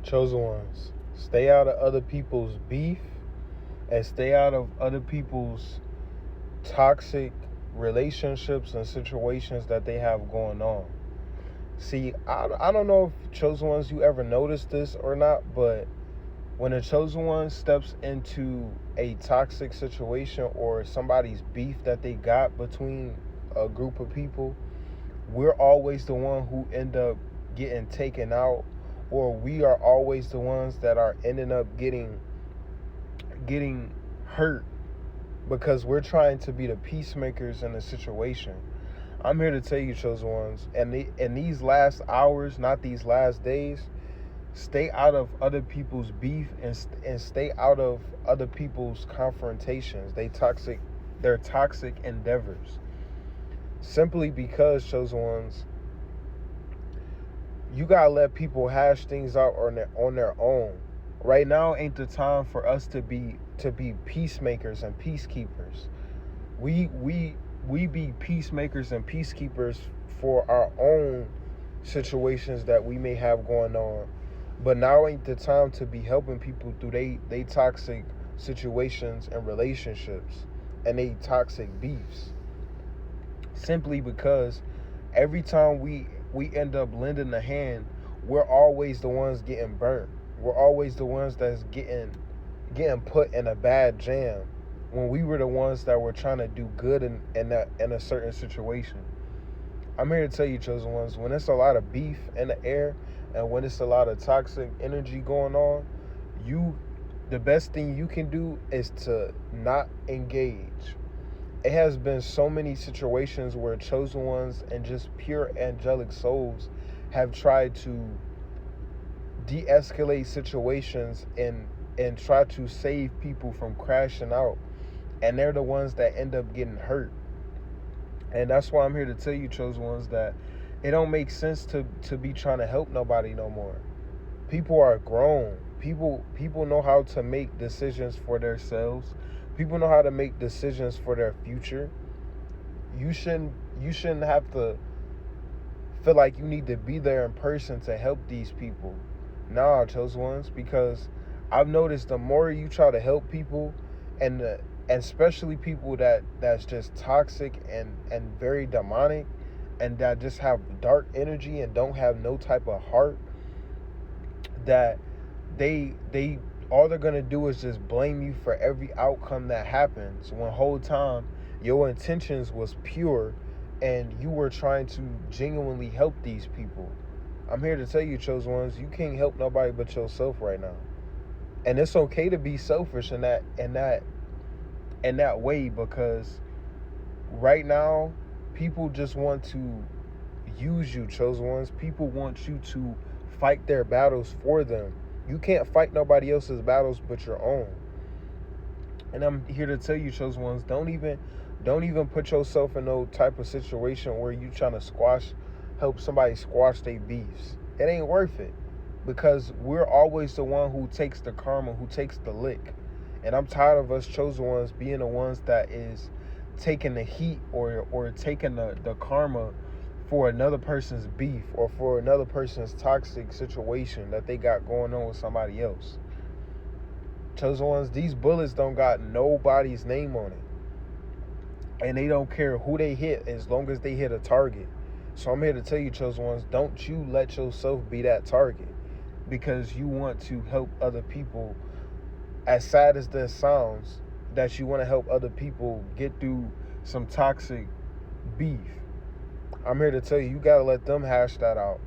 Chosen ones, stay out of other people's beef and stay out of other people's toxic relationships and situations that they have going on. See, I don't know if chosen ones you ever noticed this or not, but when a chosen one steps into a toxic situation or somebody's beef that they got between a group of people, we're always the one who end up getting taken out, or we are always the ones that are ending up getting hurt because we're trying to be the peacemakers in the situation. I'm here to tell you, chosen ones, and in these last hours, not these last days, stay out of other people's beef and stay out of other people's confrontations. They're toxic endeavors. Simply because, chosen ones, you gotta let people hash things out on their own. Right now ain't the time for us to be peacemakers and peacekeepers. We be peacemakers and peacekeepers for our own situations that we may have going on. But now ain't the time to be helping people through they toxic situations and relationships and they toxic beefs. Simply because every time we end up lending a hand, we're always the ones getting burnt. We're always the ones that's getting put in a bad jam when we were the ones that were trying to do good in a certain situation. I'm here to tell you, chosen ones, when it's a lot of beef in the air and when it's a lot of toxic energy going on, the best thing you can do is to not engage. It has been so many situations where chosen ones and just pure angelic souls have tried to de-escalate situations and try to save people from crashing out, and they're the ones that end up getting hurt. And that's why I'm here to tell you, chosen ones, that it don't make sense to be trying to help nobody no more. People are grown. People know how to make decisions for themselves. People know how to make decisions for their future. You shouldn't have to feel like you need to be there in person to help these people. Nah, chosen ones, because I've noticed the more you try to help people, and especially people that's just toxic and very demonic, and that just have dark energy and don't have no type of heart, that they all they're gonna do is just blame you for every outcome that happens, when whole time your intentions was pure and you were trying to genuinely help these people. I'm here to tell you, chosen ones, you can't help nobody but yourself right now. And it's okay to be selfish in that way, because right now people just want to use you, chosen ones. People want you to fight their battles for them. You can't fight nobody else's battles but your own. And I'm here to tell you, chosen ones, don't even put yourself in no type of situation where you trying to help somebody squash their beefs. It ain't worth it, because we're always the one who takes the karma, who takes the lick. And I'm tired of us chosen ones being the ones that is taking the heat or taking the karma for another person's beef or for another person's toxic situation that they got going on with somebody else. Chosen ones, these bullets don't got nobody's name on it. And they don't care who they hit as long as they hit a target. So I'm here to tell you, chosen ones, don't you let yourself be that target because you want to help other people. As sad as this sounds, that you want to help other people get through some toxic beef. I'm here to tell you, you gotta let them hash that out.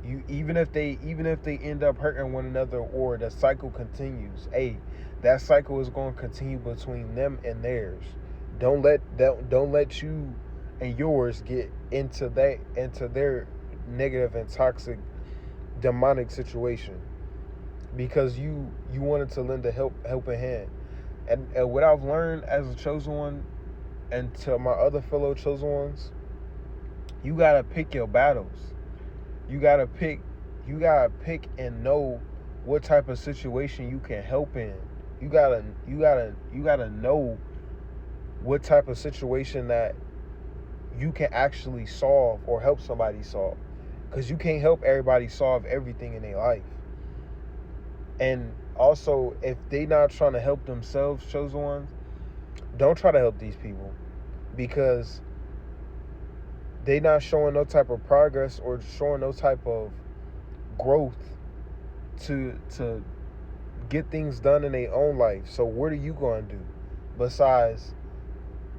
You even if they end up hurting one another or the cycle continues, hey, that cycle is going to continue between them and theirs. Don't let you and yours get into their negative and toxic demonic situation, because you wanted to lend a helping hand. And what I've learned as a chosen one, and to my other fellow chosen ones, you gotta pick your battles. You gotta pick and know what type of situation you can help in. You gotta know what type of situation that you can actually solve or help somebody solve. Because you can't help everybody solve everything in their life. And also, if they not trying to help themselves, chosen ones, don't try to help these people, because they not showing no type of progress or showing no type of growth to get things done in their own life. So what are you going to do besides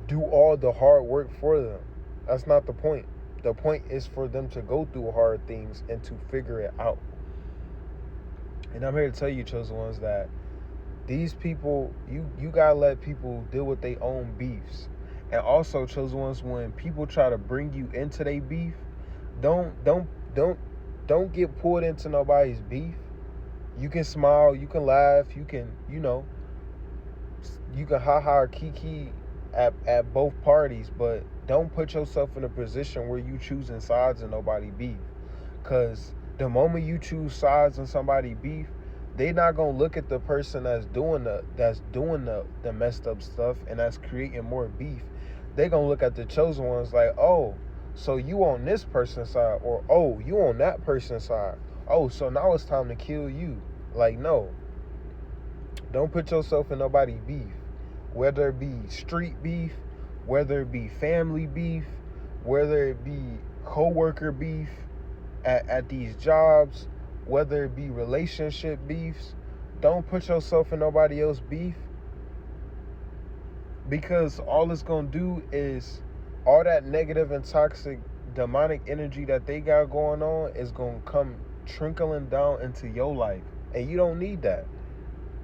do all the hard work for them? That's not the point. The point is for them to go through hard things and to figure it out. And I'm here to tell you, chosen ones, that these people, you gotta let people deal with their own beefs. And also, chosen ones, when people try to bring you into their beef, don't get pulled into nobody's beef. You can smile, you can laugh, you can, you can ha-ha or kiki at both parties, but don't put yourself in a position where you choosing sides in nobody beef. Because the moment you choose sides in somebody beef, they not gonna look at the person that's doing the messed up stuff and that's creating more beef. They gonna look at the chosen ones like, oh, so you on this person's side, or oh, you on that person's side. Oh, so now it's time to kill you. Like, no. Don't put yourself in nobody's beef. Whether it be street beef, whether it be family beef, whether it be co-worker beef at these jobs, whether it be relationship beefs, don't put yourself in nobody else's beef, because all it's going to do is all that negative and toxic demonic energy that they got going on is going to come trickling down into your life. And you don't need that,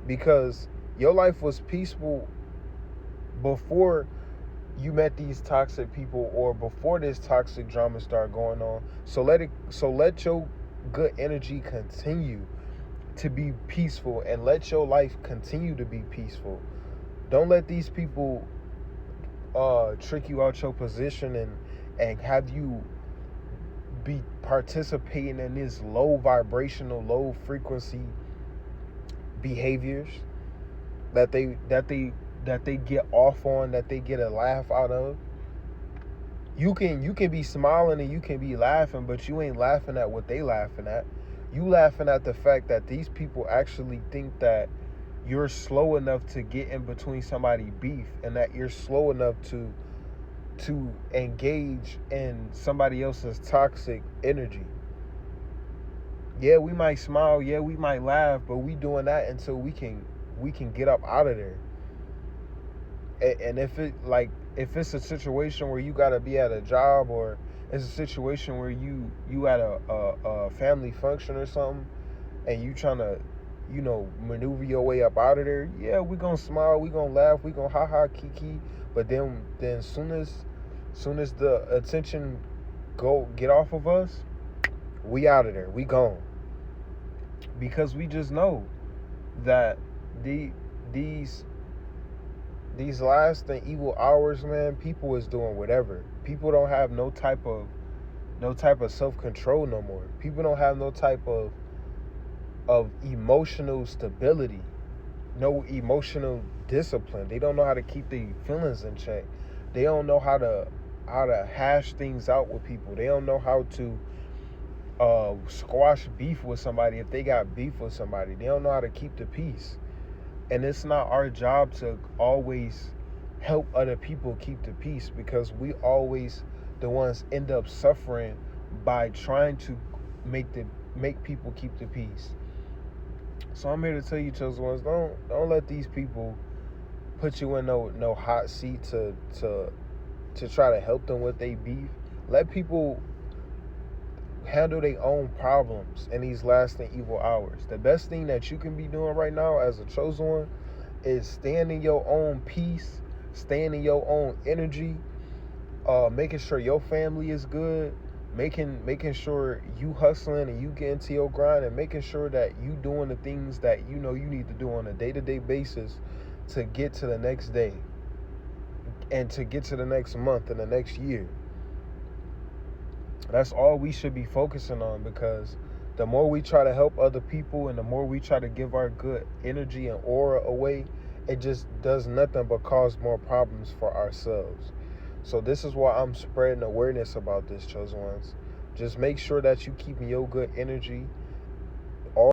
because your life was peaceful before you met these toxic people, or before this toxic drama started going on. So let your good energy continue to be peaceful, and let your life continue to be peaceful. Don't let these people trick you out your position and have you be participating in this low vibrational, low frequency behaviors that they get off on, that they get a laugh out of. You can be smiling and you can be laughing, but you ain't laughing at what they laughing at. You laughing at the fact that these people actually think that you're slow enough to get in between somebody's beef, and that you're slow enough to engage in somebody else's toxic energy. Yeah, we might smile, yeah, we might laugh, but we doing that until we can get up out of there. And if it's a situation where you gotta be at a job, or it's a situation where you at a family function or something, and you trying to maneuver your way up out of there, yeah, we gonna smile, we gonna laugh, we gonna ha-ha kiki, but then soon as the attention get off of us, we out of there, we gone. Because we just know that these last and evil hours, man, people is doing whatever. People don't have no type of self-control no more. People don't have no type of emotional stability, no emotional discipline. They don't know how to keep their feelings in check. They don't know how to hash things out with people. They don't know how to squash beef with somebody if they got beef with somebody. They don't know how to keep the peace. And it's not our job to always help other people keep the peace, because we always the ones end up suffering by trying to make people keep the peace. So I'm here to tell you, chosen ones, don't let these people put you in no hot seat to try to help them with their beef. Let people handle their own problems in these last and evil hours. The best thing that you can be doing right now as a chosen one is staying in your own peace, staying in your own energy, making sure your family is good, making sure you hustling and you get into your grind, and making sure that you doing the things that you need to do on a day-to-day basis to get to the next day and to get to the next month and the next year. That's all we should be focusing on, because the more we try to help other people and the more we try to give our good energy and aura away, it just does nothing but cause more problems for ourselves. So this is why I'm spreading awareness about this, chosen ones. Just make sure that you keeping your good energy